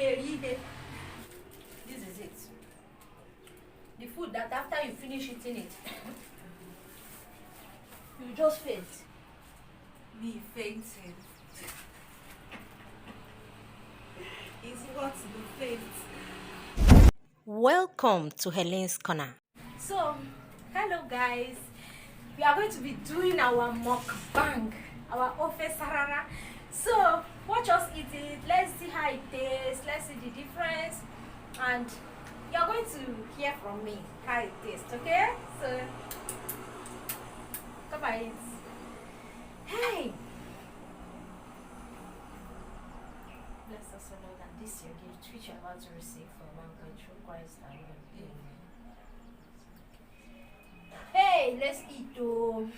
This is it. The food that after you finish eating it, you just faint. Me fainting. Is what the faint. Welcome to Helene's Corner. So, hello guys. We are going to be doing our mukbang, our Ofe Sarara. So, watch us eat it. Let's see how it tastes. Let's see the difference. And you are going to hear from me how it tastes, okay? So, come on. Hey! Bless us, Lord, and this your gift, which you are about to receive from mankind through Christ our Lord. Hey, let's eat to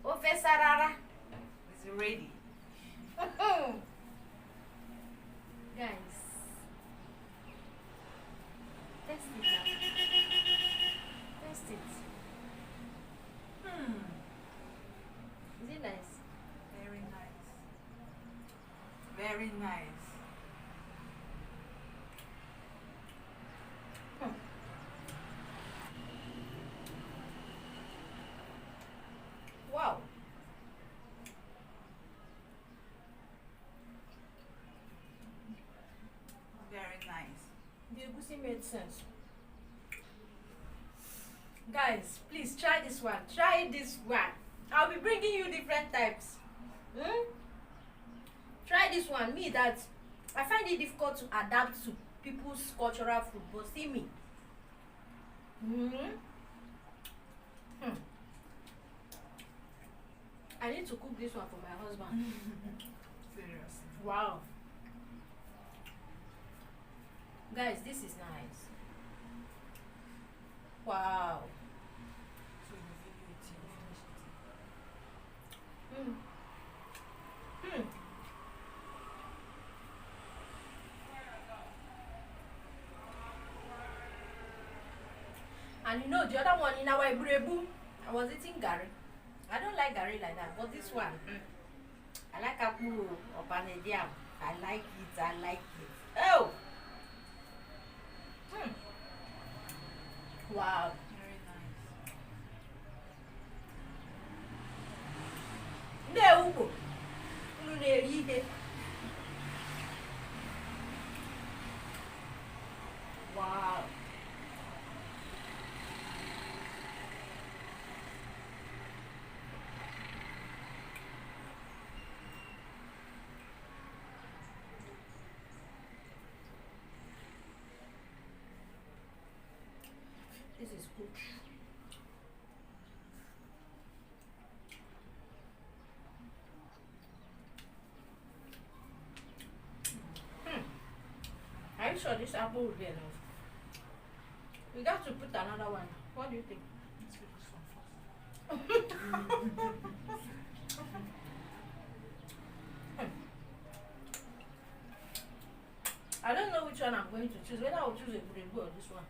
Ofe Sarara. Is it ready? Guys, test it now. Test it. Is it nice? Very nice. Very nice. Wow. Very nice. The egusi made sense. Guys, please try this one. Try this one. I'll be bringing you different types. Try this one. Me, that I find it difficult to adapt to people's cultural food, but see me. I need to cook this one for my husband. Seriously. Wow. Guys, this is nice. Wow. So the video it you finish it. And you know the other one in our Ebrebu, I was eating gari. I don't like gari like that, but this one, I like Akpu or Panediam. I like it. I like it. Oh. Wow. Very nice. Nde EHUGBO. Unu na-eri ihe. Wow. This is good. Are you sure this apple will be enough? We got to put another one. What do you think? Let's do this one first. I don't know which one I'm going to choose. Whether I'll choose a Buregu or this one.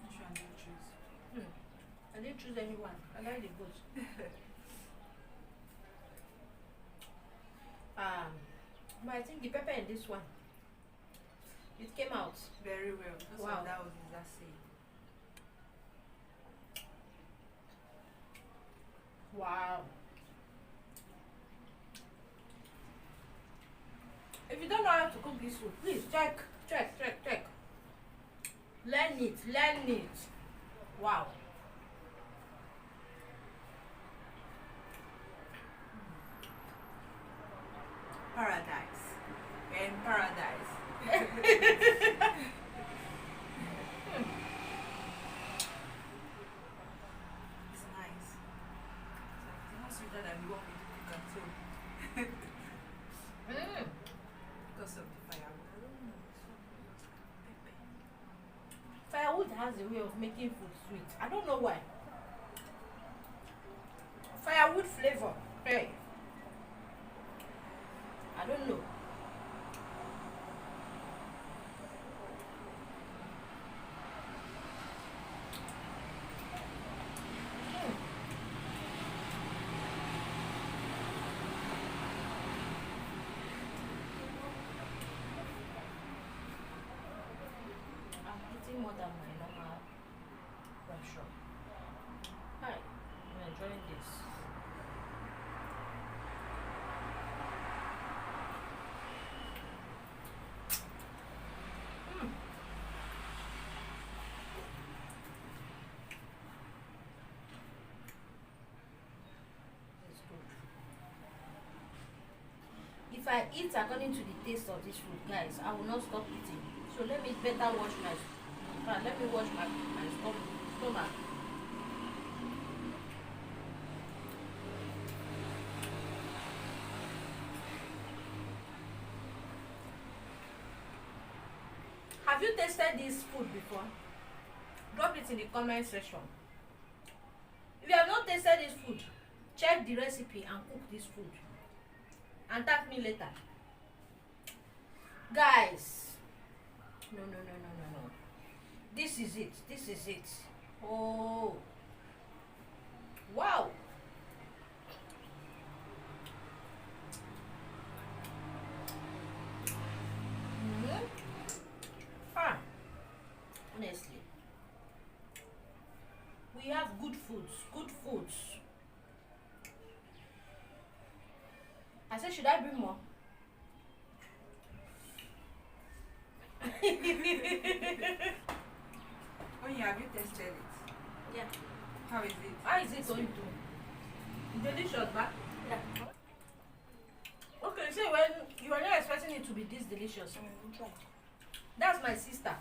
Which one do you choose? I didn't choose anyone. I like the both. But I think the pepper in this one, it came out. Very well. Because Wow. of that was that same. Wow. If you don't know how to cook this food, please check. Learn it. Wow. Paradise. We're in paradise. It's nice. It's more sweeter than what we cook at home. Because of the firewood. I don't know. Pepper. Firewood has a way of making food sweet. I don't know why. Firewood flavor. Hey. I don't know. more than my normal pressure. Hi, I'm enjoying this. It's good. If I eat according to the taste of this food, guys, I will not stop eating. So let me better wash my let me wash my stomach. Have you tasted this food before? Drop it in the comment section. If you have not tasted this food, check the recipe and cook this food and thank me later. Guys, no. This is it. Oh, wow. Honestly, we have good foods. I said, should I bring more? Oh yeah, have you tested it? Yeah. How is it? How is it going to? Delicious, but yeah. Okay, so when you were not expecting it to be this delicious. That's my sister.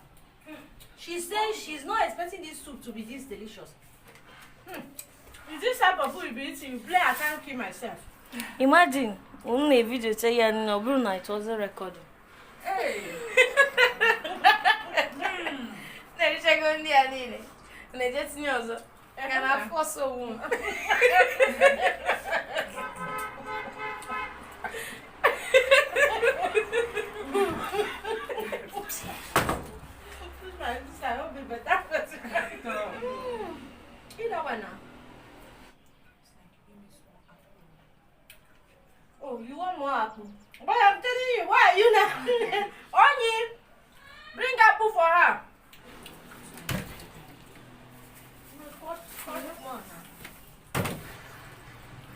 She says she's not expecting this soup to be this delicious. Is this type of food you be eating? You play, I can't kill myself. Imagine, on a video say you know Bruno it was a recording. Hey. Let me check on the anine. And I just knew also. Can I force a woman? Oh, you want more apple? But I'm telling you, why are you not? Onyi, bring apple for her.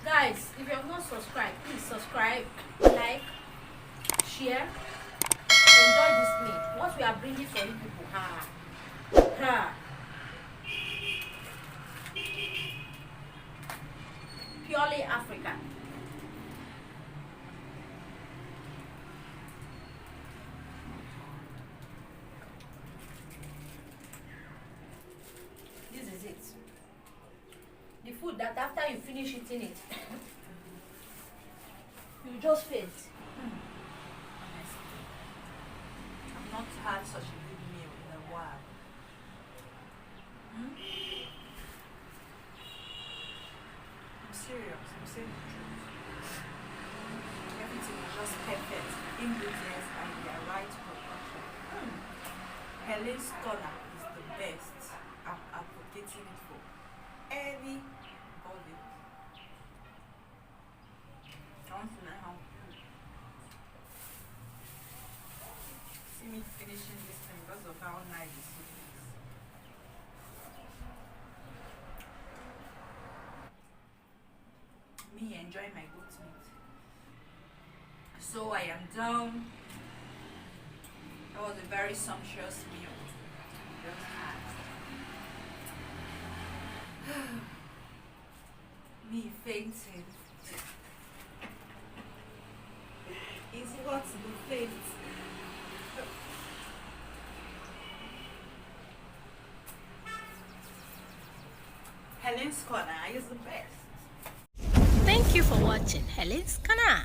Guys, if you have not subscribed, please subscribe, like, share, enjoy this meal. What we are bringing for you people. Purely African. This is it. The food that after you finish eating it, you just faint. Honestly, I've not had such a good meal in a while. I'm serious. I'm saying the truth. Everything is just perfect. Ingredients and their right proportion. Helen's Corner is the best. I'm advocating it for anybody. I want to know how food. See me finishing this thing because of how nice the soup is. Me enjoying my goat meat. So I am done. That was a very sumptuous meal. Just had. Me fainting. Is what to faint. Helen's Corner is the best. Thank you for watching Helen's Corner.